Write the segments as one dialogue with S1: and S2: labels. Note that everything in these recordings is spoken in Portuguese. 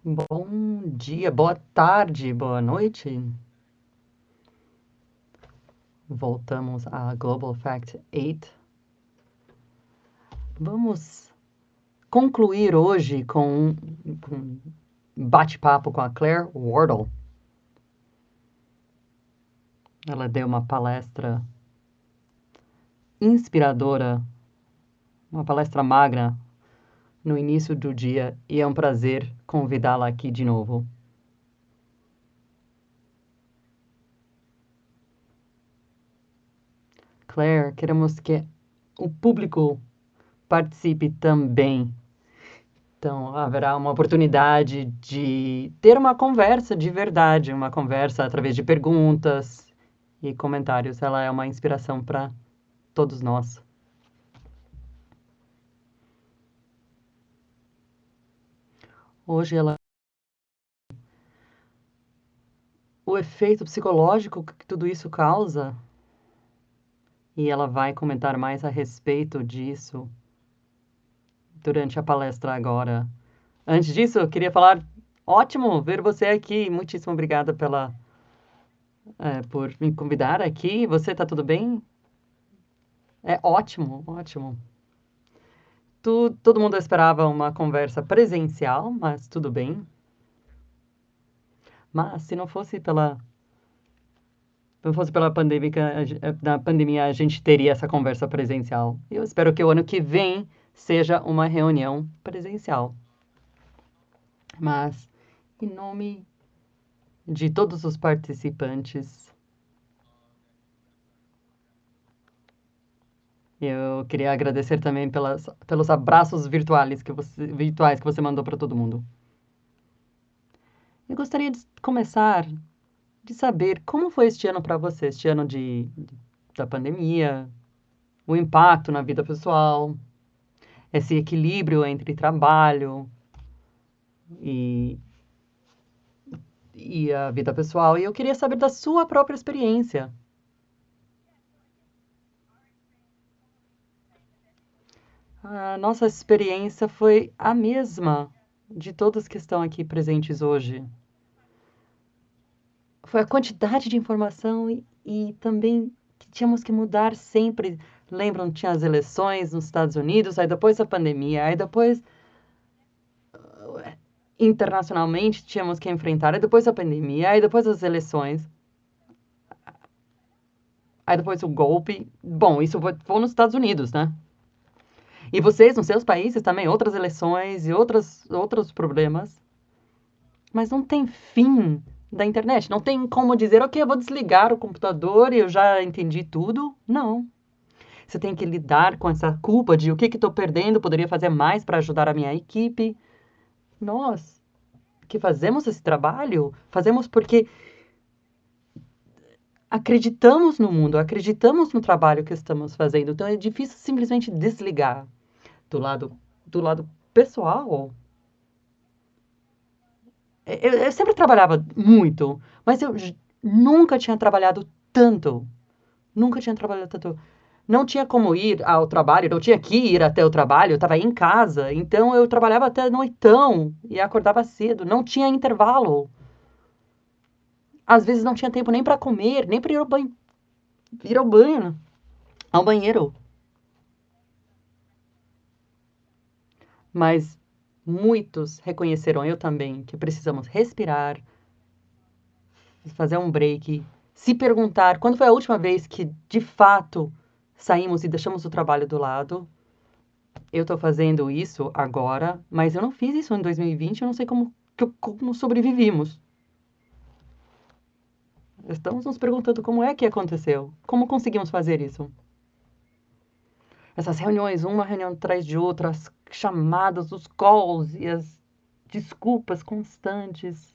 S1: Bom dia, boa tarde, boa noite. Voltamos a Global Fact 8. Vamos concluir hoje com um bate-papo com a Claire Wardle. Ela deu uma palestra inspiradora, uma palestra magna no início do dia e é um prazer convidá-la aqui de novo. Claire, queremos que o público participe também. Então, haverá uma oportunidade de ter uma conversa de verdade, uma conversa através de perguntas e comentários. Ela é uma inspiração para todos nós. Hoje, o efeito psicológico que tudo isso causa, e ela vai comentar mais a respeito disso durante a palestra agora. Antes disso, eu queria falar, ótimo ver você aqui. Muitíssimo obrigada por me convidar aqui. Você está tudo bem? É ótimo, ótimo. Todo mundo esperava uma conversa presencial, mas tudo bem. Mas se não fosse pela pandemia, na pandemia a gente teria essa conversa presencial. Eu espero que o ano que vem seja uma reunião presencial. Mas, em nome de todos os participantes, eu queria agradecer também pelos abraços virtuais que você mandou para todo mundo. Eu gostaria de começar de saber como foi este ano para você, este ano da pandemia, o impacto na vida pessoal, esse equilíbrio entre trabalho e, e a vida pessoal. E eu queria saber da sua própria experiência. A nossa experiência foi a mesma de todos que estão aqui presentes hoje. Foi a quantidade de informação e também que tínhamos que mudar sempre. Lembram, tinha as eleições nos Estados Unidos, aí depois a pandemia, aí depois internacionalmente tínhamos que enfrentar, aí depois a pandemia, aí depois as eleições, aí depois o golpe. Bom, isso foi nos Estados Unidos, né? E vocês, nos seus países também, outras eleições e outros problemas. Mas não tem fim da internet. Não tem como dizer, ok, eu vou desligar o computador e eu já entendi tudo. Não. Você tem que lidar com essa culpa de o que estou perdendo, poderia fazer mais para ajudar a minha equipe. Nós que fazemos esse trabalho, fazemos porque acreditamos no mundo, acreditamos no trabalho que estamos fazendo. Então é difícil simplesmente desligar. Do lado pessoal, eu sempre trabalhava muito, mas eu nunca tinha trabalhado tanto. Nunca tinha trabalhado tanto. Não tinha como ir ao trabalho, não tinha que ir até o trabalho, eu estava em casa, então eu trabalhava até noitão e acordava cedo, não tinha intervalo. Às vezes não tinha tempo nem para comer, nem para ir ao banheiro. Mas muitos reconheceram, eu também, que precisamos respirar, fazer um break, se perguntar quando foi a última vez que, de fato, saímos e deixamos o trabalho do lado. Eu estou fazendo isso agora, mas eu não fiz isso em 2020, eu não sei como sobrevivimos. Estamos nos perguntando como é que aconteceu, como conseguimos fazer isso. Essas reuniões, uma reunião atrás de outra, as chamadas, os calls e as desculpas constantes.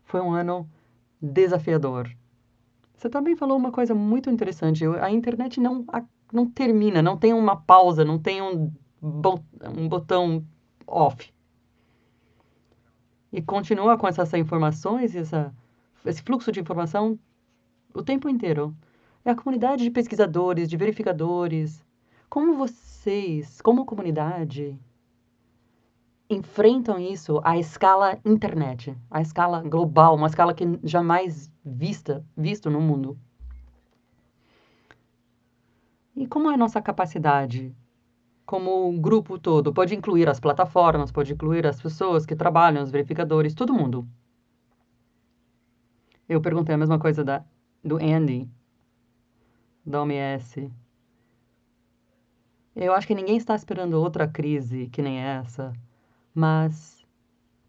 S1: Foi um ano desafiador. Você também falou uma coisa muito interessante. A internet não termina, não tem uma pausa, não tem um botão off. E continua com essas informações, esse fluxo de informação o tempo inteiro. É a comunidade de pesquisadores, de verificadores. Como vocês, como comunidade, enfrentam isso à escala internet, à escala global, uma escala que jamais visto no mundo. E como é a nossa capacidade, como um grupo todo? Pode incluir as plataformas, pode incluir as pessoas que trabalham, os verificadores, todo mundo. Eu perguntei a mesma coisa do Andy, da OMS. Eu acho que ninguém está esperando outra crise que nem essa, mas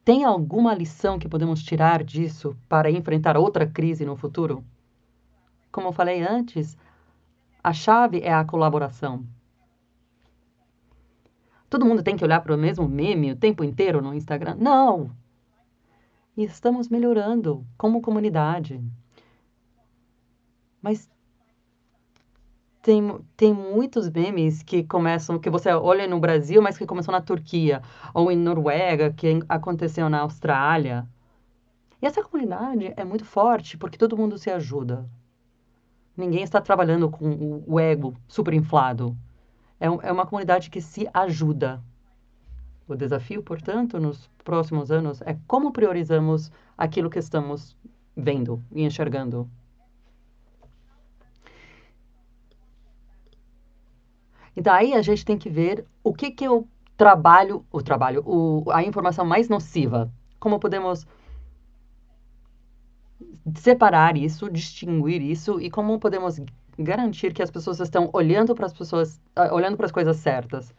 S1: tem alguma lição que podemos tirar disso para enfrentar outra crise no futuro? Como eu falei antes, a chave é a colaboração. Todo mundo tem que olhar para o mesmo meme o tempo inteiro no Instagram? Não! E estamos melhorando como comunidade. Mas tem muitos memes que começam, que você olha no Brasil, mas que começam na Turquia, ou em Noruega, que aconteceu na Austrália. E essa comunidade é muito forte porque todo mundo se ajuda. Ninguém está trabalhando com o ego super inflado. É uma comunidade que se ajuda. O desafio, portanto, nos próximos anos é como priorizamos aquilo que estamos vendo e enxergando. E daí a gente tem que ver o que que a informação mais nociva. Como podemos separar isso, distinguir isso e como podemos garantir que as pessoas estão olhando para as pessoas, olhando para as coisas certas.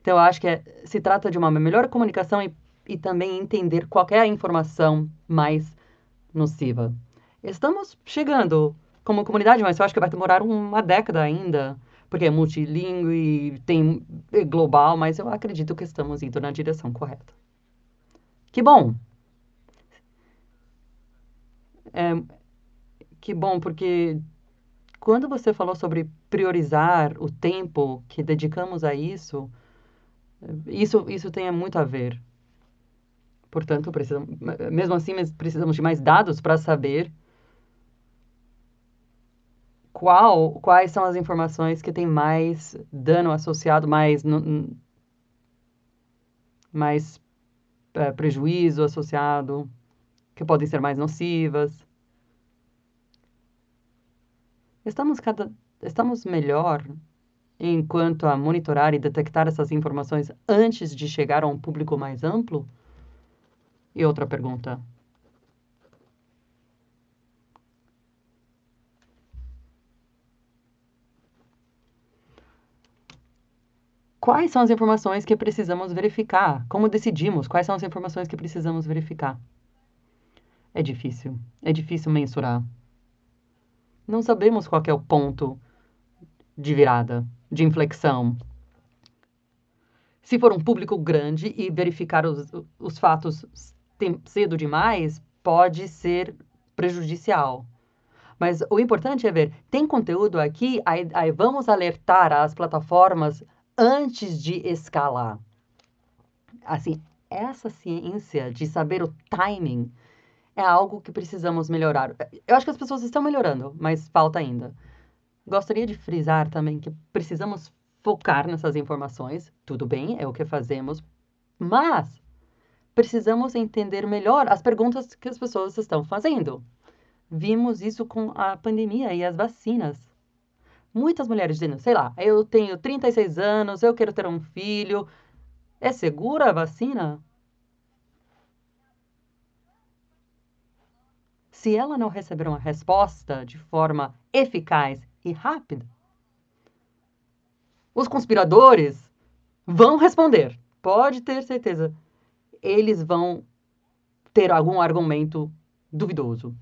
S1: Então, eu acho que se trata de uma melhor comunicação e também entender qual é a informação mais nociva. Estamos chegando como comunidade, mas eu acho que vai demorar uma década ainda, porque é multilingüe, é global, mas eu acredito que estamos indo na direção correta. Que bom! É, que bom, porque quando você falou sobre priorizar o tempo que dedicamos a isso, isso tem muito a ver. Portanto, mesmo assim, precisamos de mais dados para saber quais são as informações que têm mais dano associado, mais prejuízo associado, que podem ser mais nocivas. Estamos, estamos melhor enquanto a monitorar e detectar essas informações antes de chegar a um público mais amplo? E outra pergunta. Quais são as informações que precisamos verificar? Como decidimos quais são as informações que precisamos verificar? É difícil mensurar. Não sabemos qual é o ponto de virada, de inflexão. Se for um público grande e verificar os fatos cedo demais, pode ser prejudicial. Mas o importante é ver, tem conteúdo aqui, aí vamos alertar as plataformas antes de escalar. Assim, essa ciência de saber o timing é algo que precisamos melhorar. Eu acho que as pessoas estão melhorando, mas falta ainda. Gostaria de frisar também que precisamos focar nessas informações. Tudo bem, é o que fazemos, mas precisamos entender melhor as perguntas que as pessoas estão fazendo. Vimos isso com a pandemia e as vacinas. Muitas mulheres dizendo, sei lá, eu tenho 36 anos, eu quero ter um filho. É segura a vacina? Se ela não receber uma resposta de forma eficaz e rápida, os conspiradores vão responder. Pode ter certeza. Eles vão ter algum argumento duvidoso.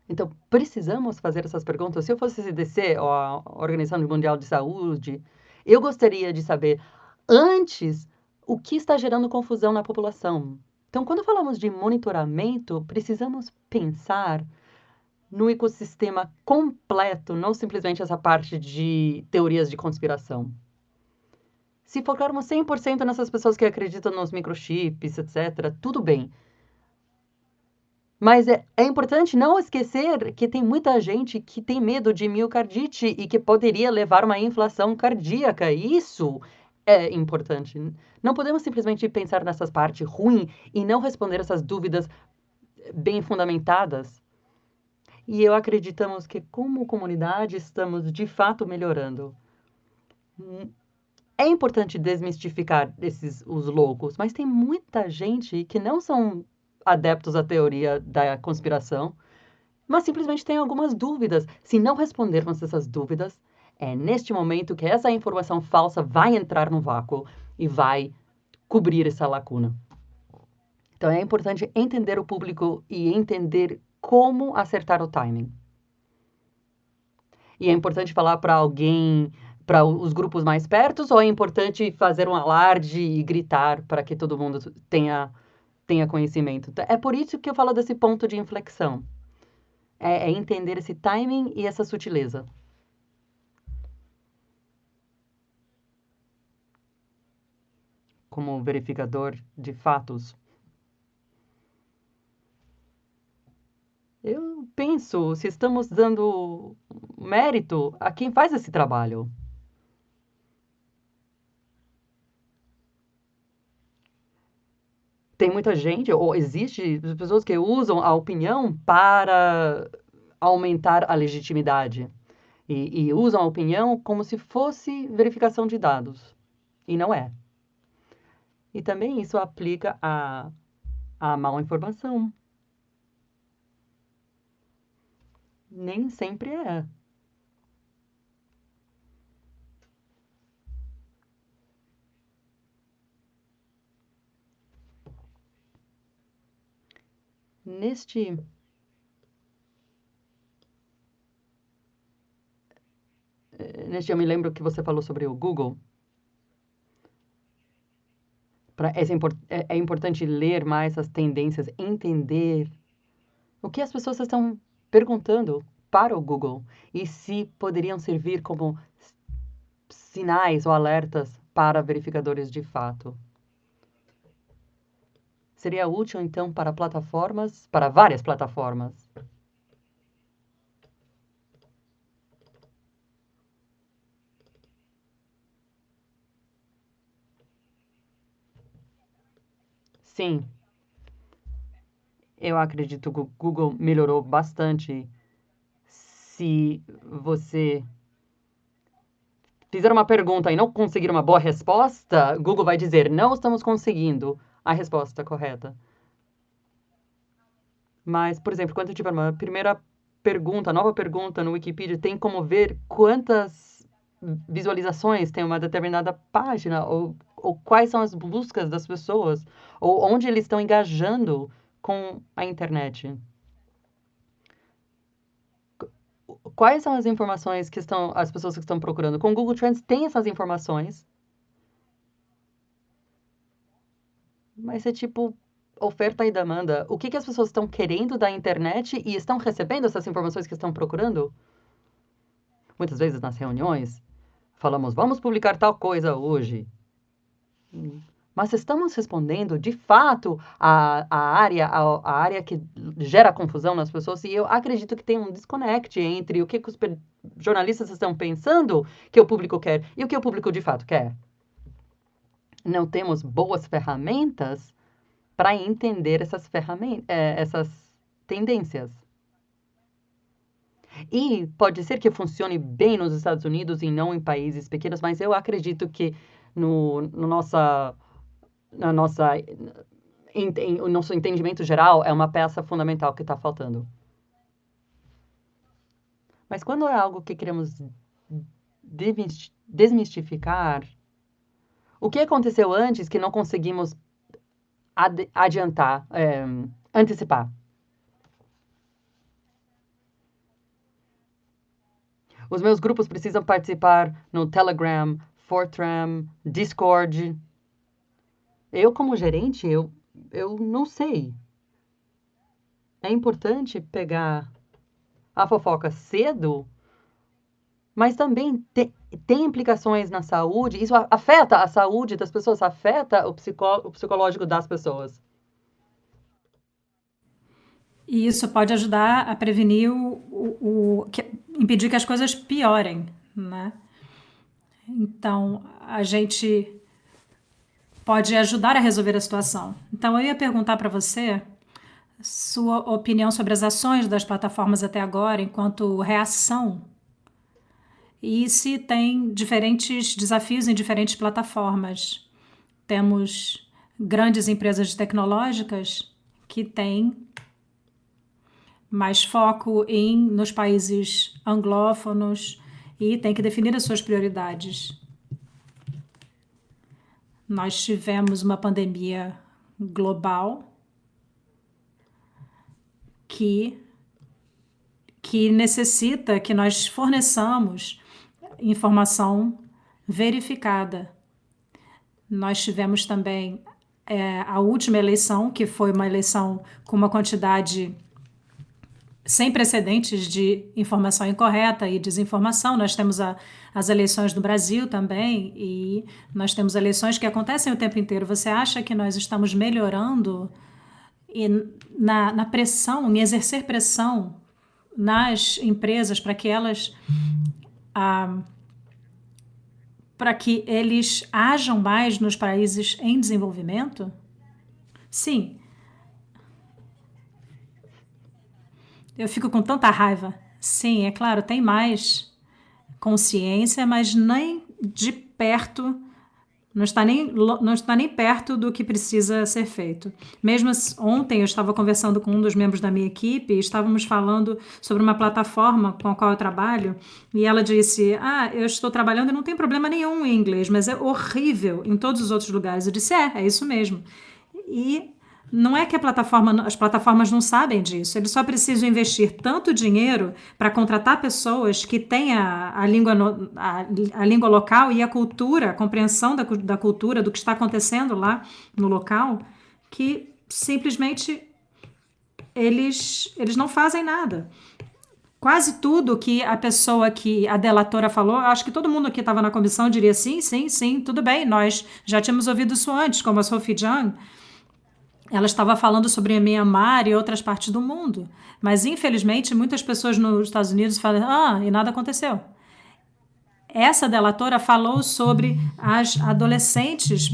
S1: Então, precisamos fazer essas perguntas. Se eu fosse CDC, ou a Organização Mundial de Saúde, eu gostaria de saber, antes, o que está gerando confusão na população. Então, quando falamos de monitoramento, precisamos pensar no ecossistema completo, não simplesmente essa parte de teorias de conspiração. Se focarmos 100% nessas pessoas que acreditam nos microchips, etc., tudo bem. Mas é importante não esquecer que tem muita gente que tem medo de miocardite e que poderia levar a uma inflação cardíaca. Isso é importante. Não podemos simplesmente pensar nessas partes ruins e não responder essas dúvidas bem fundamentadas. E eu acreditamos que, como comunidade, estamos de fato melhorando. É importante desmistificar os loucos, mas tem muita gente que não são adeptos à teoria da conspiração, mas simplesmente tem algumas dúvidas. Se não respondermos essas dúvidas, é neste momento que essa informação falsa vai entrar no vácuo e vai cobrir essa lacuna. Então é importante entender o público e entender como acertar o timing. E é importante falar para alguém, para os grupos mais pertos, ou é importante fazer um alarde e gritar para que todo mundo tenha conhecimento? É por isso que eu falo desse ponto de inflexão. É entender esse timing e essa sutileza. Como verificador de fatos, eu penso se estamos dando mérito a quem faz esse trabalho. Tem muita gente, ou existe pessoas que usam a opinião para aumentar a legitimidade. E usam a opinião como se fosse verificação de dados. E não é. E também isso aplica à mal informação. Nem sempre é. Neste, neste eu me lembro que você falou sobre o Google. É importante ler mais as tendências, entender o que as pessoas estão perguntando para o Google e se poderiam servir como sinais ou alertas para verificadores de fato. Seria útil, então, para plataformas, para várias plataformas. Sim, eu acredito que o Google melhorou bastante. Se você fizer uma pergunta e não conseguir uma boa resposta, Google vai dizer: não estamos conseguindo a resposta correta. Mas, por exemplo, quando eu tiver uma primeira pergunta, nova pergunta no Wikipedia, tem como ver quantas visualizações tem uma determinada página, ou quais são as buscas das pessoas, ou onde eles estão engajando com a internet. Quais são as informações que as pessoas que estão procurando? Com o Google Trends tem essas informações, mas é tipo oferta e demanda. O que que as pessoas estão querendo da internet e estão recebendo essas informações que estão procurando? Muitas vezes nas reuniões, falamos, vamos publicar tal coisa hoje. Mas estamos respondendo, de fato, a área que gera confusão nas pessoas. E eu acredito que tem um desconect entre o que os jornalistas estão pensando que o público quer e o que o público de fato quer. Não temos boas ferramentas para entender essas tendências. E pode ser que funcione bem nos Estados Unidos e não em países pequenos, mas eu acredito que no nossa, na nossa, o nosso entendimento geral é uma peça fundamental que está faltando. Mas quando é algo que queremos desmistificar, o que aconteceu antes que não conseguimos adiantar, antecipar? Os meus grupos precisam participar no Telegram, Fortran, Discord. Eu, como gerente, eu não sei. É importante pegar a fofoca cedo, mas também tem implicações na saúde. Isso afeta a saúde das pessoas, afeta o psicológico das pessoas.
S2: E isso pode ajudar a prevenir impedir que as coisas piorem, né? Então, a gente pode ajudar a resolver a situação. Então, eu ia perguntar para você sua opinião sobre as ações das plataformas até agora, enquanto reação, e se tem diferentes desafios em diferentes plataformas. Temos grandes empresas tecnológicas que têm mais foco nos países anglófonos e têm que definir as suas prioridades. Nós tivemos uma pandemia global que necessita que nós forneçamos informação verificada. Nós tivemos também a última eleição, que foi uma eleição com uma quantidade sem precedentes de informação incorreta e desinformação. Nós temos as eleições no Brasil também, e nós temos eleições que acontecem o tempo inteiro. Você acha que nós estamos melhorando na pressão, em exercer pressão nas empresas para que elas para que eles ajam mais nos países em desenvolvimento? Sim. Eu fico com tanta raiva. Sim, é claro, tem mais consciência, mas nem de perto, não está nem perto do que precisa ser feito. Mesmo ontem eu estava conversando com um dos membros da minha equipe e estávamos falando sobre uma plataforma com a qual eu trabalho, e ela disse, eu estou trabalhando e não tem problema nenhum em inglês, mas é horrível em todos os outros lugares. Eu disse, é isso mesmo. E não é que as plataformas não sabem disso, eles só precisam investir tanto dinheiro para contratar pessoas que tenham a língua local e a cultura, a compreensão da cultura, do que está acontecendo lá no local, que simplesmente eles não fazem nada. Quase tudo que a delatora falou, acho que todo mundo que estava na comissão diria sim, tudo bem, nós já tínhamos ouvido isso antes, como a Sophie Jung. Ela estava falando sobre Myanmar e outras partes do mundo. Mas, infelizmente, muitas pessoas nos Estados Unidos falam, e nada aconteceu. Essa delatora falou sobre as adolescentes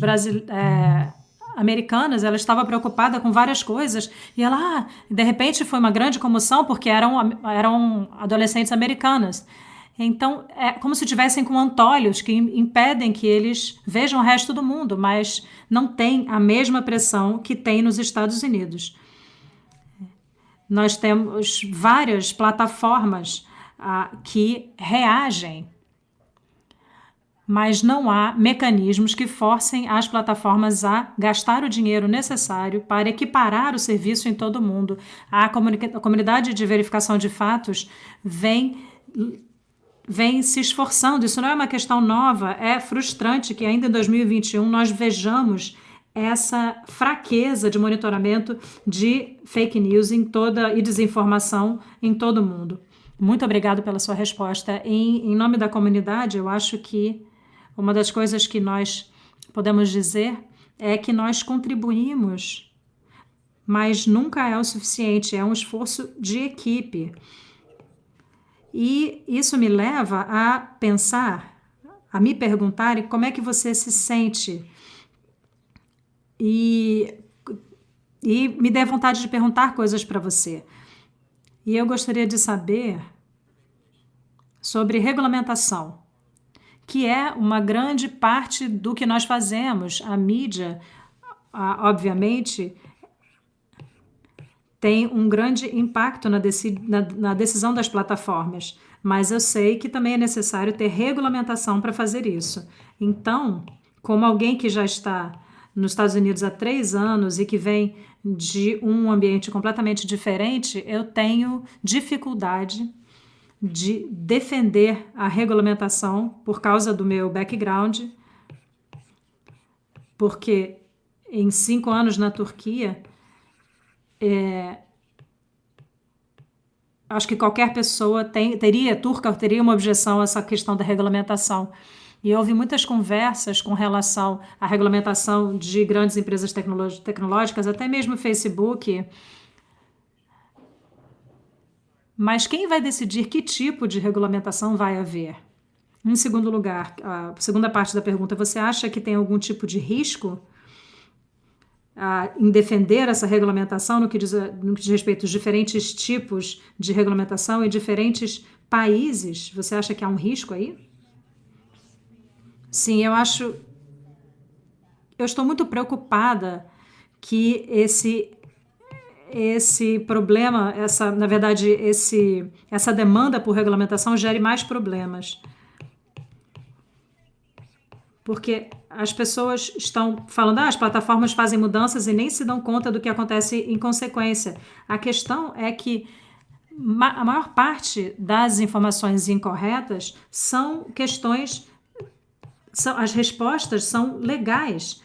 S2: americanas. Ela estava preocupada com várias coisas. E ela, de repente, foi uma grande comoção porque eram adolescentes americanas. Então, é como se tivessem com antolhos que impedem que eles vejam o resto do mundo, mas não tem a mesma pressão que tem nos Estados Unidos. Nós temos várias plataformas que reagem, mas não há mecanismos que forcem as plataformas a gastar o dinheiro necessário para equiparar o serviço em todo o mundo. A comunidade de verificação de fatos vem se esforçando. Isso não é uma questão nova, é frustrante que ainda em 2021 nós vejamos essa fraqueza de monitoramento de fake news e desinformação em todo o mundo. Muito obrigado pela sua resposta. Em nome da comunidade, eu acho que uma das coisas que nós podemos dizer é que nós contribuímos, mas nunca é o suficiente, é um esforço de equipe. E isso me leva a pensar, a me perguntar como é que você se sente. E me dê vontade de perguntar coisas para você. E eu gostaria de saber sobre regulamentação, que é uma grande parte do que nós fazemos. A mídia, obviamente, tem um grande impacto na decisão das plataformas, mas eu sei que também é necessário ter regulamentação para fazer isso. Então, como alguém que já está nos Estados Unidos há 3 anos e que vem de um ambiente completamente diferente, eu tenho dificuldade de defender a regulamentação por causa do meu background, porque em 5 anos na Turquia, acho que qualquer pessoa teria uma objeção a essa questão da regulamentação. E houve muitas conversas com relação à regulamentação de grandes empresas tecnológicas, até mesmo o Facebook. Mas quem vai decidir que tipo de regulamentação vai haver? Em segundo lugar, a segunda parte da pergunta, você acha que tem algum tipo de risco em defender essa regulamentação no que diz respeito aos diferentes tipos de regulamentação em diferentes países? Você acha que há um risco aí? Sim, eu estou muito preocupada que esse problema, na verdade, essa demanda por regulamentação gere mais problemas. Porque as pessoas estão falando, as plataformas fazem mudanças e nem se dão conta do que acontece em consequência. A questão é que a maior parte das informações incorretas são questões, as respostas são legais.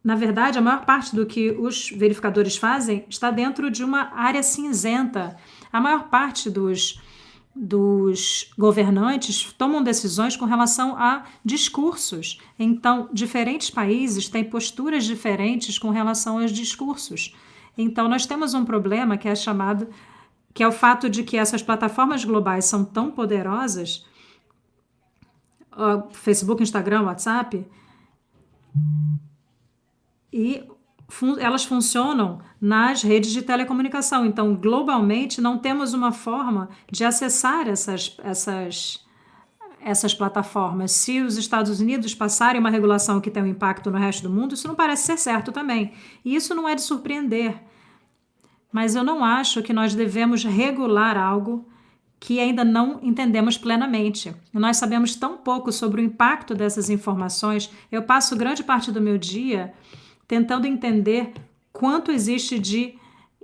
S2: Na verdade, a maior parte do que os verificadores fazem está dentro de uma área cinzenta. A maior parte dos governantes tomam decisões com relação a discursos. Então, diferentes países têm posturas diferentes com relação aos discursos. Então, nós temos um problema que é o fato de que essas plataformas globais são tão poderosas, Facebook, Instagram, WhatsApp, e elas funcionam nas redes de telecomunicação. Então, globalmente, não temos uma forma de acessar essas plataformas. Se os Estados Unidos passarem uma regulação que tem um impacto no resto do mundo, isso não parece ser certo também. E isso não é de surpreender. Mas eu não acho que nós devemos regular algo que ainda não entendemos plenamente. Nós sabemos tão pouco sobre o impacto dessas informações. Eu passo grande parte do meu dia tentando entender quanto existe de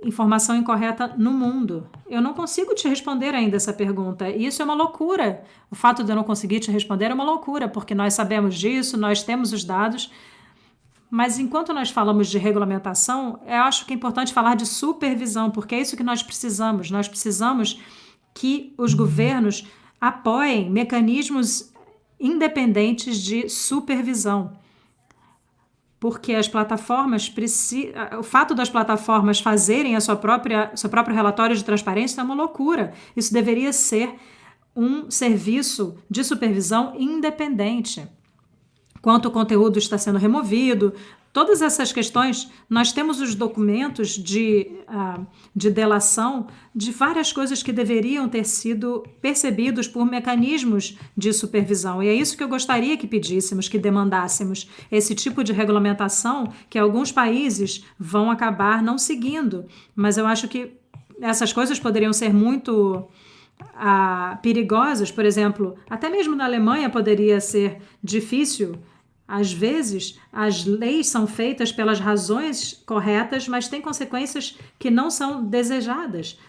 S2: informação incorreta no mundo. Eu não consigo te responder ainda essa pergunta. E isso é uma loucura. O fato de eu não conseguir te responder é uma loucura, porque nós sabemos disso, nós temos os dados. Mas enquanto nós falamos de regulamentação, eu acho que é importante falar de supervisão, porque é isso que nós precisamos. Nós precisamos que os governos apoiem mecanismos independentes de supervisão. Porque as plataformas o fato das plataformas fazerem seu próprio relatório de transparência é uma loucura. Isso deveria ser um serviço de supervisão independente. Quanto o conteúdo está sendo removido, todas essas questões, nós temos os documentos de delação de várias coisas que deveriam ter sido percebidos por mecanismos de supervisão. E é isso que eu gostaria que pedíssemos, que demandássemos, esse tipo de regulamentação que alguns países vão acabar não seguindo. Mas eu acho que essas coisas poderiam ser muito perigosas. Por exemplo, até mesmo na Alemanha poderia ser difícil. Às vezes, as leis são feitas pelas razões corretas, mas têm consequências que não são desejadas.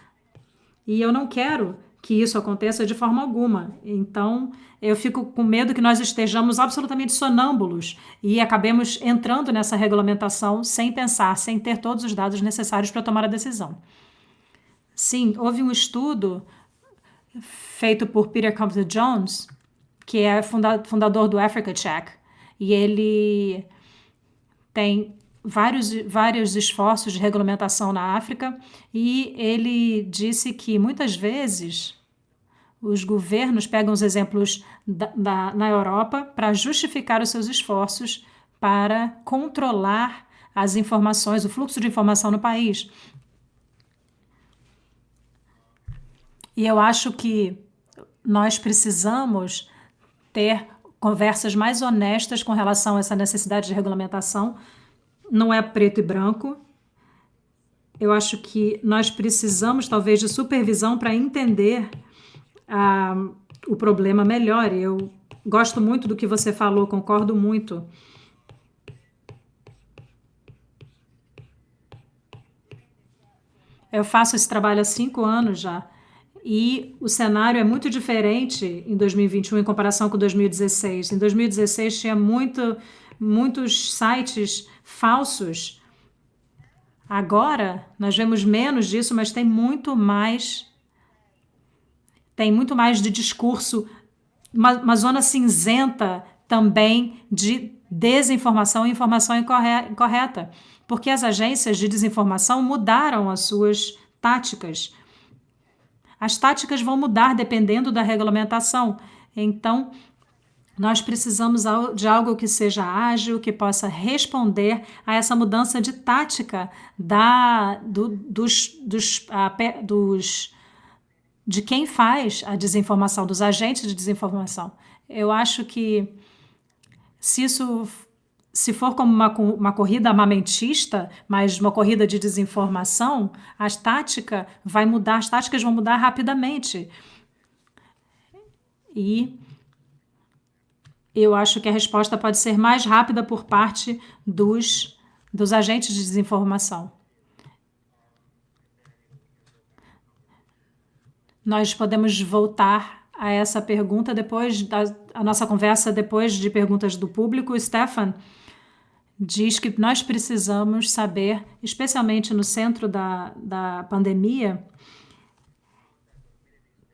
S2: E eu não quero que isso aconteça de forma alguma. Então, eu fico com medo que nós estejamos absolutamente sonâmbulos e acabemos entrando nessa regulamentação sem pensar, sem ter todos os dados necessários para tomar a decisão. Sim, houve um estudo feito por Peter Compton-Jones, que é fundador do Africa Check, e ele tem vários esforços de regulamentação na África, e ele disse que muitas vezes os governos pegam os exemplos na Europa para justificar os seus esforços para controlar as informações, o fluxo de informação no país. E eu acho que nós precisamos ter conversas mais honestas com relação a essa necessidade de regulamentação. Não é preto e branco. Eu acho que nós precisamos, talvez, de supervisão para entender o problema melhor. Eu gosto muito do que você falou, concordo muito. Eu faço esse trabalho há 5 anos já. E o cenário é muito diferente em 2021 em comparação com 2016. Em 2016 tinha muitos sites falsos. Agora nós vemos menos disso, mas tem muito mais de discurso, uma zona cinzenta também de desinformação e informação incorreta, porque as agências de desinformação mudaram as suas táticas. As táticas vão mudar dependendo da regulamentação. Então, nós precisamos de algo que seja ágil, que possa responder a essa mudança de tática de quem faz a desinformação, dos agentes de desinformação. Eu acho que se for como uma corrida armamentista, mas uma corrida de desinformação, as táticas vão mudar rapidamente. E eu acho que a resposta pode ser mais rápida por parte dos agentes de desinformação. Nós podemos voltar a essa pergunta depois a nossa conversa, depois de perguntas do público. O Stefan diz que nós precisamos saber, especialmente no centro da pandemia,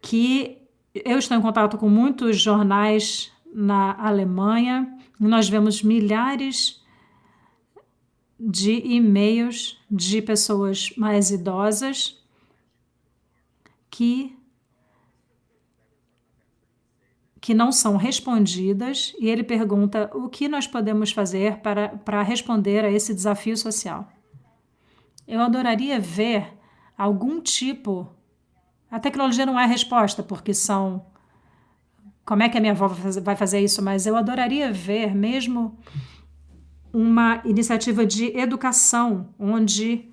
S2: que eu estou em contato com muitos jornais na Alemanha e nós vemos milhares de e-mails de pessoas mais idosas que não são respondidas, e ele pergunta o que nós podemos fazer para responder a esse desafio social. Eu adoraria ver algum tipo... A tecnologia não é a resposta, porque são... Como é que a minha avó vai fazer isso? Mas eu adoraria ver mesmo uma iniciativa de educação, onde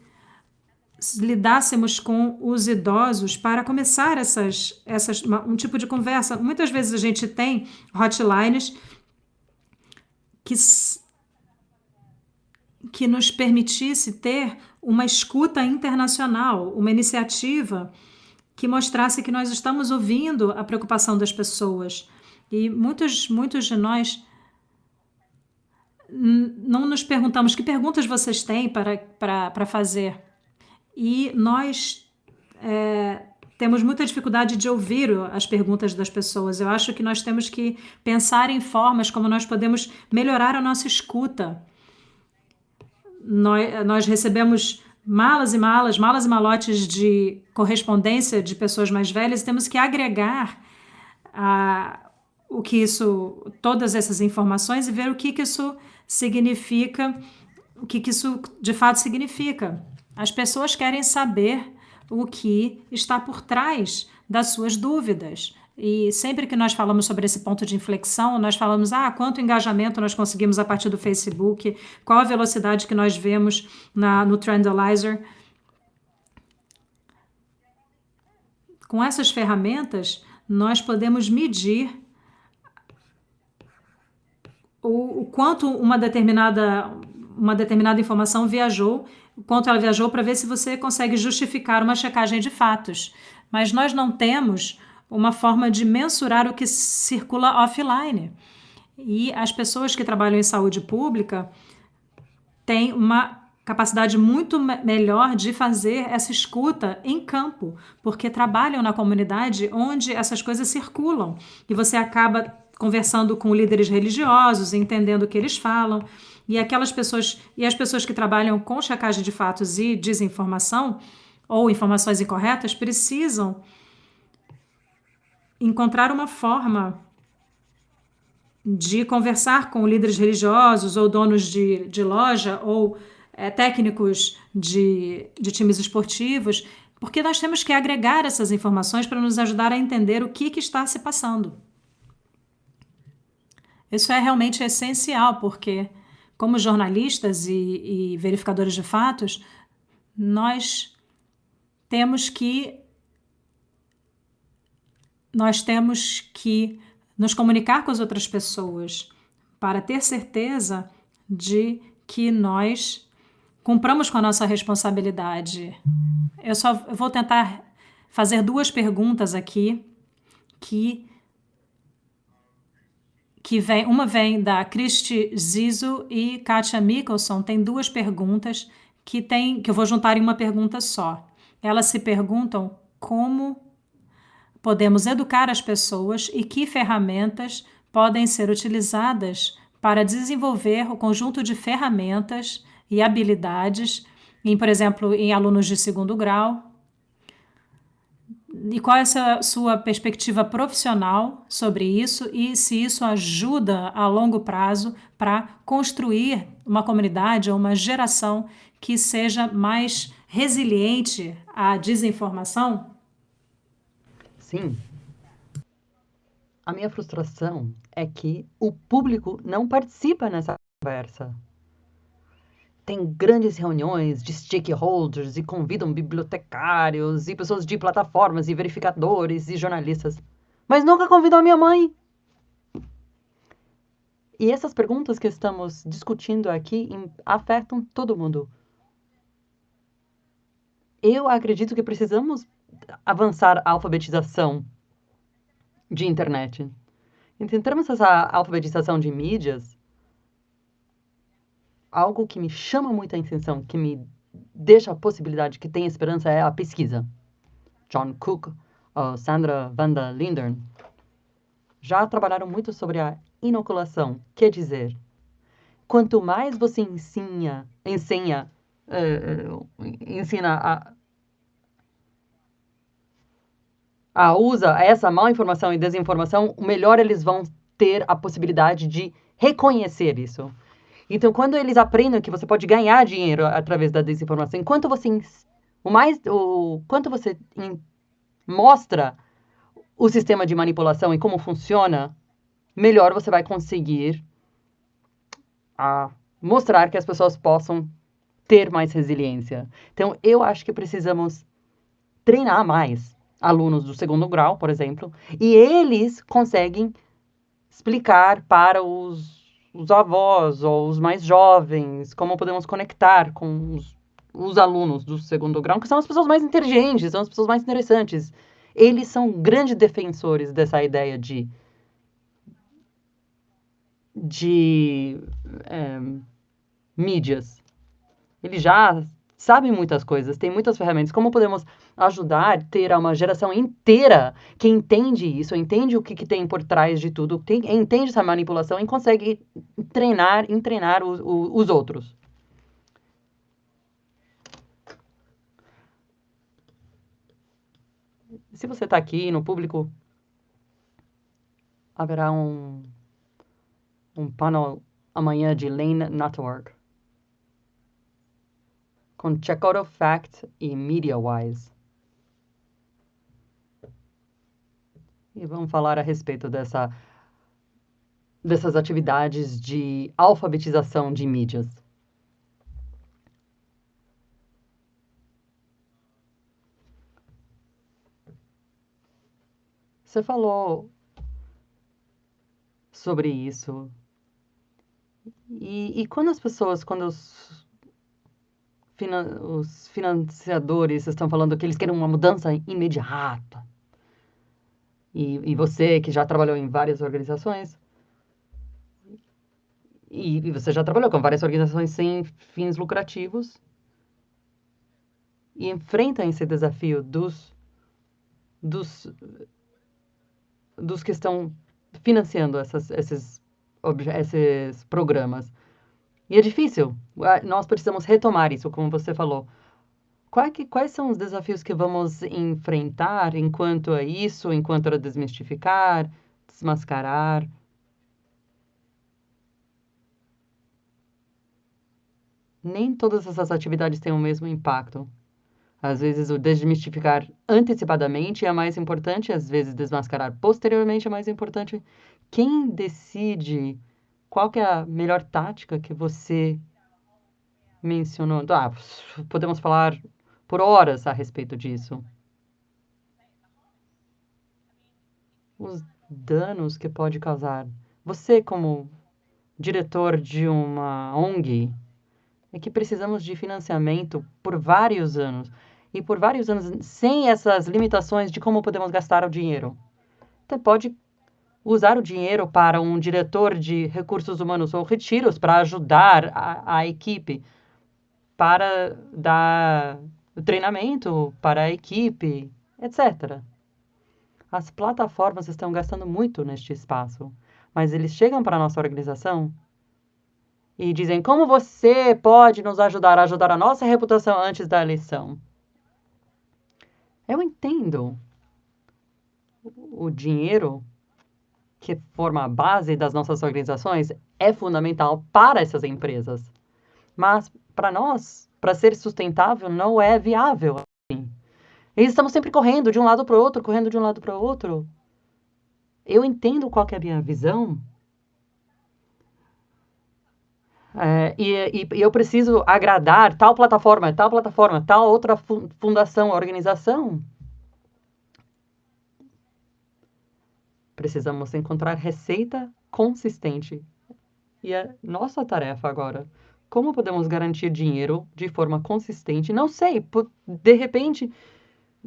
S2: lidássemos com os idosos para começar um tipo de conversa. Muitas vezes a gente tem hotlines que nos permitisse ter uma escuta internacional, uma iniciativa que mostrasse que nós estamos ouvindo a preocupação das pessoas. E muitos de nós não nos perguntamos que perguntas vocês têm para fazer. E nós temos muita dificuldade de ouvir as perguntas das pessoas. Eu acho que nós temos que pensar em formas como nós podemos melhorar a nossa escuta. Nós recebemos malas e malotes de correspondência de pessoas mais velhas, e temos que agregar todas essas informações e ver o que isso significa, o que isso de fato significa. As pessoas querem saber o que está por trás das suas dúvidas. E sempre que nós falamos sobre esse ponto de inflexão, nós falamos quanto engajamento nós conseguimos a partir do Facebook, qual a velocidade que nós vemos no Trendalizer. Com essas ferramentas, nós podemos medir o quanto uma determinada informação viajou, o quanto ela viajou, para ver se você consegue justificar uma checagem de fatos. Mas nós não temos uma forma de mensurar o que circula offline. E as pessoas que trabalham em saúde pública têm uma capacidade muito melhor de fazer essa escuta em campo, porque trabalham na comunidade onde essas coisas circulam. E você acaba conversando com líderes religiosos, entendendo o que eles falam. E as pessoas que trabalham com checagem de fatos e desinformação, ou informações incorretas, precisam encontrar uma forma de conversar com líderes religiosos ou donos de loja ou técnicos de times esportivos, porque nós temos que agregar essas informações para nos ajudar a entender o que está se passando. Isso é realmente essencial, porque como jornalistas e verificadores de fatos, nós temos que nos comunicar com as outras pessoas para ter certeza de que nós cumpramos com a nossa responsabilidade. Eu vou tentar fazer 2 perguntas aqui uma vem da Christy Zizo e Katia Mickelson. Tem 2 perguntas que eu vou juntar em uma pergunta só. Elas se perguntam como podemos educar as pessoas e que ferramentas podem ser utilizadas para desenvolver o conjunto de ferramentas e habilidades, por exemplo, em alunos de 2º grau, E qual é essa sua perspectiva profissional sobre isso e se isso ajuda a longo prazo para construir uma comunidade ou uma geração que seja mais resiliente à desinformação?
S1: Sim, a minha frustração é que o público não participa nessa conversa. Tem grandes reuniões de stakeholders e convidam bibliotecários e pessoas de plataformas e verificadores e jornalistas, mas nunca convidam a minha mãe. E essas perguntas que estamos discutindo aqui afetam todo mundo. Eu acredito que precisamos avançar a alfabetização de internet. Então, em termos dessa alfabetização de mídias, algo que me chama muita atenção, que me deixa a possibilidade, que tem esperança, é a pesquisa. John Cook, Sandra van der Linden, já trabalharam muito sobre a inoculação. Quer dizer, quanto mais você ensina usa essa má informação e desinformação, melhor eles vão ter a possibilidade de reconhecer isso. Então, quando eles aprendem que você pode ganhar dinheiro através da desinformação, quanto você mostra o sistema de manipulação e como funciona, melhor você vai conseguir mostrar que as pessoas possam ter mais resiliência. Então, eu acho que precisamos treinar mais alunos do segundo grau, por exemplo, e eles conseguem explicar para os avós ou os mais jovens como podemos conectar com os alunos do segundo grau, que são as pessoas mais inteligentes, são as pessoas mais interessantes. Eles são grandes defensores dessa ideia de mídias. Eles já sabem muitas coisas, têm muitas ferramentas. Como podemos ajudar a ter uma geração inteira que entende isso, entende o que tem por trás de tudo, entende essa manipulação e consegue treinar os outros? Se você está aqui no público, haverá um panel amanhã de Lane Network com Checkout Fact e MediaWise. E vamos falar a respeito dessas atividades de alfabetização de mídias. Você falou sobre isso. E quando os financiadores estão falando que eles querem uma mudança imediata, e você que já trabalhou em várias organizações, e você já trabalhou com várias organizações sem fins lucrativos, e enfrenta esse desafio dos que estão financiando esses programas. E é difícil. Nós precisamos retomar isso, como você falou. Quais são os desafios que vamos enfrentar enquanto a desmistificar, desmascarar? Nem todas essas atividades têm o mesmo impacto. Às vezes, o desmistificar antecipadamente é mais importante, às vezes, desmascarar posteriormente é mais importante. Quem decide qual que é a melhor tática que você mencionou? Podemos falar por horas a respeito disso. Os danos que pode causar. Você, como diretor de uma ONG, é que precisamos de financiamento por vários anos. E por vários anos, sem essas limitações de como podemos gastar o dinheiro. Você pode usar o dinheiro para um diretor de recursos humanos ou retiros para ajudar a equipe, para dar treinamento para a equipe, etc. As plataformas estão gastando muito neste espaço, mas eles chegam para a nossa organização e dizem como você pode nos ajudar a ajudar a nossa reputação antes da eleição. Eu entendo o dinheiro, que forma a base das nossas organizações, é fundamental para essas empresas. Mas, para nós, para ser sustentável, não é viável assim. E estamos sempre correndo de um lado para o outro, correndo de um lado para o outro. Eu entendo qual que é a minha visão, e eu preciso agradar tal plataforma, tal outra fundação, organização. Precisamos encontrar receita consistente. E é nossa tarefa agora. Como podemos garantir dinheiro de forma consistente? Não sei, de repente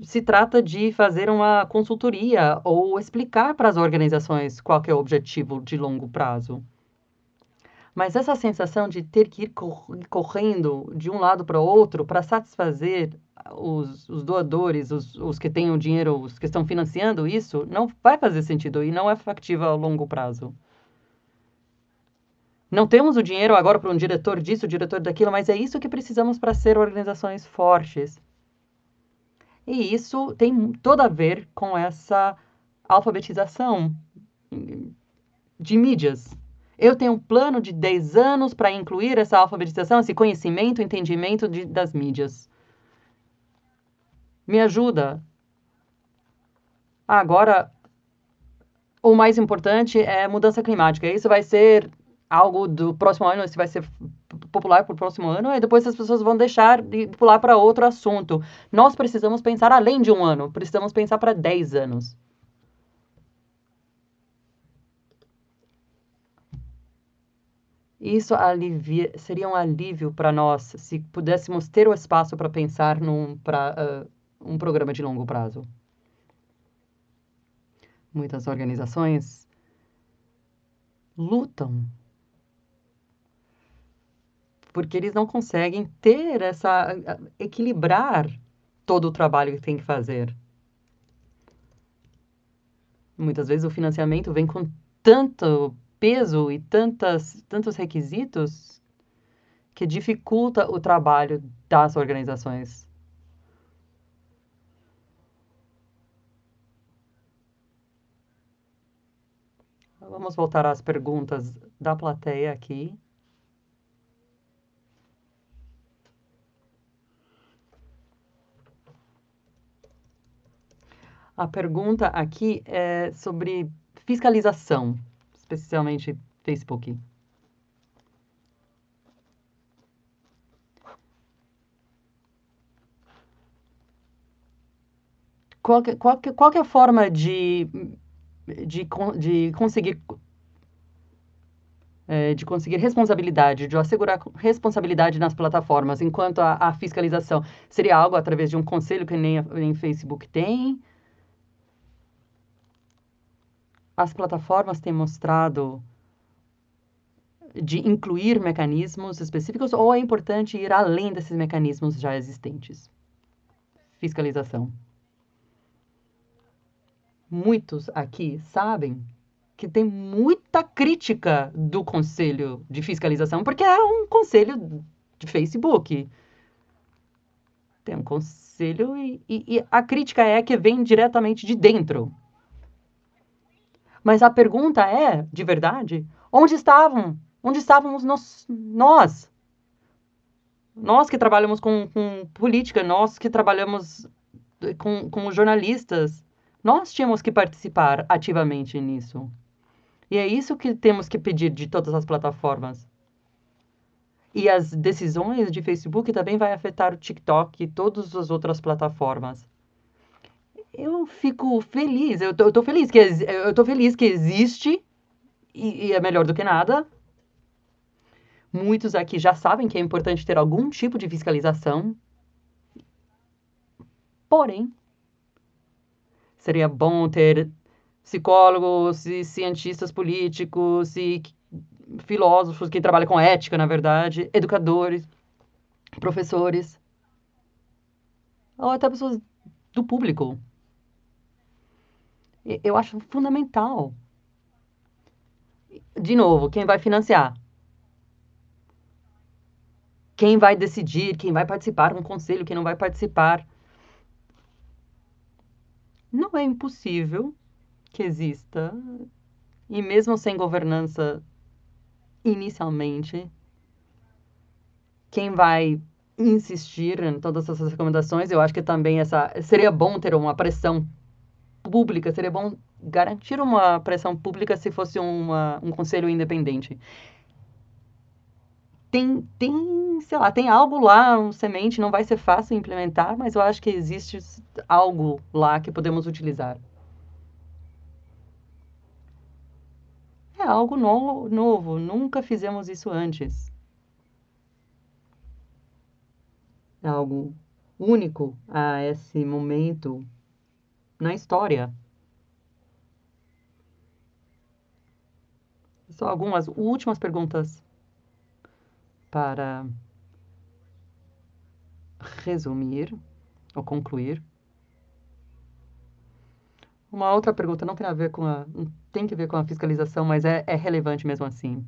S1: se trata de fazer uma consultoria ou explicar para as organizações qual que é o objetivo de longo prazo. Mas essa sensação de ter que ir correndo de um lado para o outro para satisfazer os doadores, os que têm o dinheiro, os que estão financiando isso, não vai fazer sentido e não é factível a longo prazo. Não temos o dinheiro agora para um diretor disso, diretor daquilo, mas é isso que precisamos para ser organizações fortes. E isso tem todo a ver com essa alfabetização de mídias. Eu tenho um plano de 10 anos para incluir essa alfabetização, esse conhecimento, entendimento das mídias. Me ajuda. Agora, o mais importante é mudança climática. Isso vai ser algo do próximo ano, isso vai ser popular para o próximo ano, e depois as pessoas vão deixar de pular para outro assunto. Nós precisamos pensar além de um ano, precisamos pensar para 10 anos. Isso seria um alívio para nós se pudéssemos ter o espaço para pensar um programa de longo prazo. Muitas organizações lutam porque eles não conseguem ter equilibrar todo o trabalho que tem que fazer. Muitas vezes o financiamento vem com tanto peso e tantos requisitos que dificulta o trabalho das organizações. Vamos voltar às perguntas da plateia aqui. A pergunta aqui é sobre fiscalização, especialmente Facebook. Qual que é a forma de conseguir responsabilidade, de assegurar responsabilidade nas plataformas, enquanto a fiscalização seria algo através de um conselho que nem Facebook tem? As plataformas têm mostrado de incluir mecanismos específicos ou é importante ir além desses mecanismos já existentes? Fiscalização. Muitos aqui sabem que tem muita crítica do conselho de fiscalização, porque é um conselho de Facebook. Tem um conselho e a crítica é que vem diretamente de dentro. Mas a pergunta é, de verdade, onde estávamos nós? Nós que trabalhamos com política, nós que trabalhamos com jornalistas, nós tínhamos que participar ativamente nisso. E é isso que temos que pedir de todas as plataformas. E as decisões de Facebook também vai afetar o TikTok e todas as outras plataformas. Eu fico feliz, eu tô feliz que existe e é melhor do que nada. Muitos aqui já sabem que é importante ter algum tipo de fiscalização. Porém, seria bom ter psicólogos e cientistas políticos e filósofos que trabalham com ética, na verdade, educadores, professores, ou até pessoas do público. Eu acho fundamental. De novo, quem vai financiar? Quem vai decidir? Quem vai participar de um conselho? Quem não vai participar? Não é impossível que exista, e mesmo sem governança inicialmente, quem vai insistir em todas essas recomendações, eu acho que também seria bom ter uma pressão pública, seria bom garantir uma pressão pública se fosse um conselho independente. Sei lá, tem algo lá, um semente, não vai ser fácil implementar, mas eu acho que existe algo lá que podemos utilizar. É algo novo, nunca fizemos isso antes. É algo único a esse momento na história. Só algumas últimas perguntas para resumir ou concluir. Uma outra pergunta não tem a ver não tem que ver com a fiscalização, mas é relevante mesmo assim.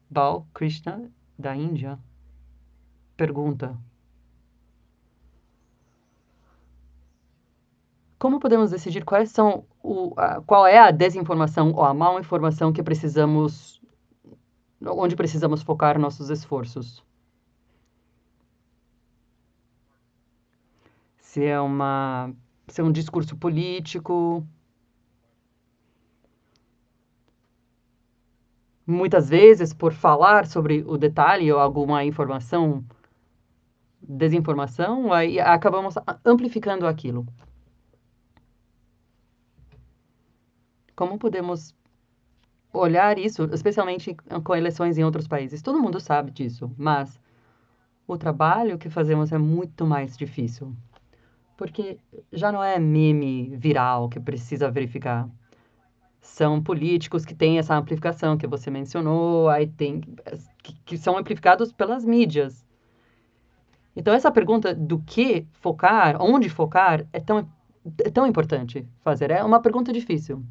S1: Bal Krishna, da Índia, pergunta: como podemos decidir qual é a desinformação ou a mal informação que onde precisamos focar nossos esforços? Se é um discurso político, muitas vezes por falar sobre o detalhe ou alguma desinformação, aí acabamos amplificando aquilo. Como podemos olhar isso, especialmente com eleições em outros países? Todo mundo sabe disso, mas o trabalho que fazemos é muito mais difícil. Porque já não é meme viral que precisa verificar. São políticos que têm essa amplificação que você mencionou, aí que são amplificados pelas mídias. Então, essa pergunta do que focar, onde focar, é tão importante fazer. É uma pergunta difícil.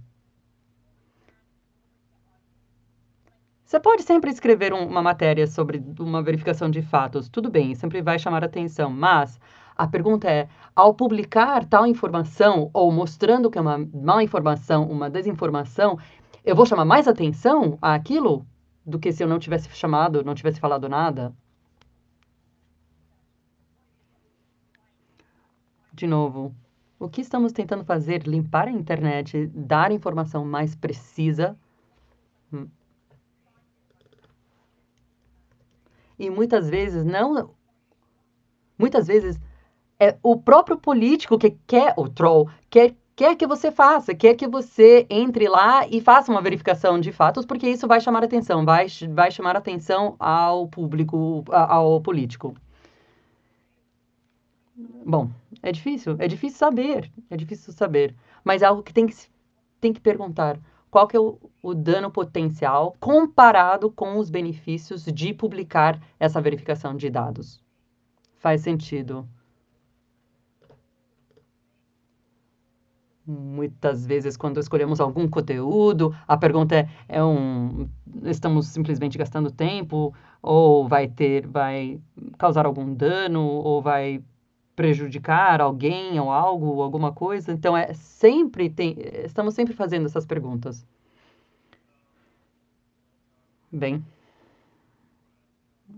S1: Você pode sempre escrever uma matéria sobre uma verificação de fatos, tudo bem, sempre vai chamar atenção, mas a pergunta é, ao publicar tal informação ou mostrando que é uma má informação, uma desinformação, eu vou chamar mais atenção àquilo do que se eu não tivesse chamado, não tivesse falado nada? De novo, o que estamos tentando fazer? Limpar a internet, dar informação mais precisa. E muitas vezes não. Muitas vezes é o próprio político que quer, o troll, quer que você faça, quer que você entre lá e faça uma verificação de fatos, porque isso vai chamar atenção, vai chamar atenção ao público, ao político. Bom, é difícil saber, mas é algo que tem que perguntar. Qual que é o dano potencial comparado com os benefícios de publicar essa verificação de dados? Faz sentido. Muitas vezes, quando escolhemos algum conteúdo, a pergunta estamos simplesmente gastando tempo, ou vai causar algum dano, ou vai prejudicar alguém ou algo, ou alguma coisa. Então, estamos sempre fazendo essas perguntas. Bem,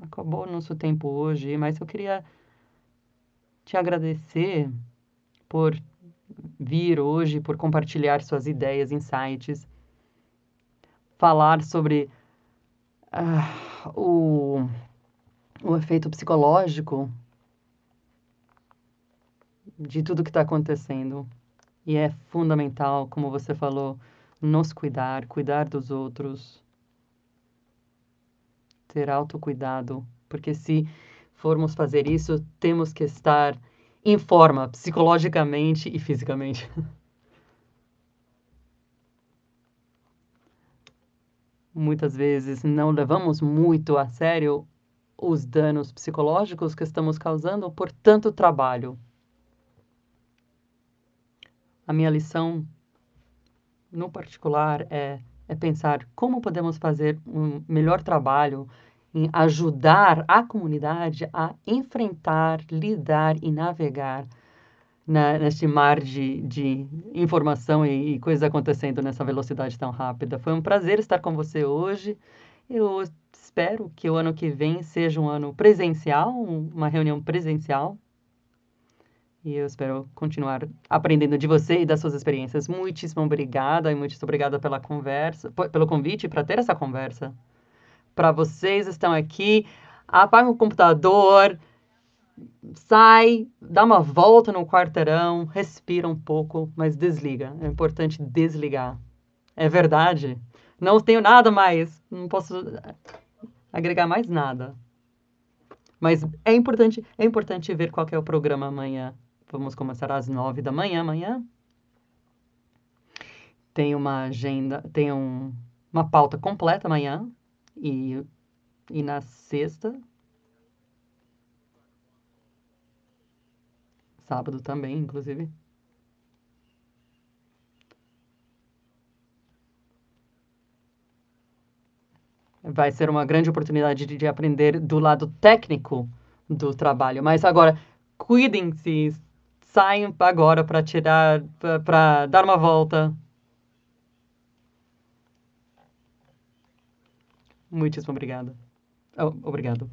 S1: acabou o nosso tempo hoje, mas eu queria te agradecer por vir hoje, por compartilhar suas ideias, insights, falar sobre o efeito psicológico de tudo que está acontecendo. E é fundamental, como você falou, nos cuidar dos outros, ter autocuidado, porque se formos fazer isso, temos que estar em forma, psicologicamente e fisicamente. Muitas vezes não levamos muito a sério os danos psicológicos que estamos causando por tanto trabalho. A minha lição, no particular, é pensar como podemos fazer um melhor trabalho em ajudar a comunidade a enfrentar, lidar e navegar neste mar de informação e coisas acontecendo nessa velocidade tão rápida. Foi um prazer estar com você hoje. Eu espero que o ano que vem seja um ano presencial, uma reunião presencial. E eu espero continuar aprendendo de você e das suas experiências. Muitíssimo obrigada e muito obrigada pela conversa, pelo convite para ter essa conversa. Para vocês estão aqui, apaga o computador, sai, dá uma volta no quarteirão, respira um pouco, mas desliga. É importante desligar. É verdade. Não tenho nada mais. Não posso agregar mais nada. Mas é importante ver qual que é o programa amanhã. Vamos começar às 9 da manhã amanhã. Tem uma agenda, tem uma pauta completa amanhã. E na sexta, sábado também, inclusive. Vai ser uma grande oportunidade de aprender do lado técnico do trabalho. Mas agora, cuidem-se, saiam agora para tirar, para dar uma volta. Muitíssimo obrigado. Oh, obrigado.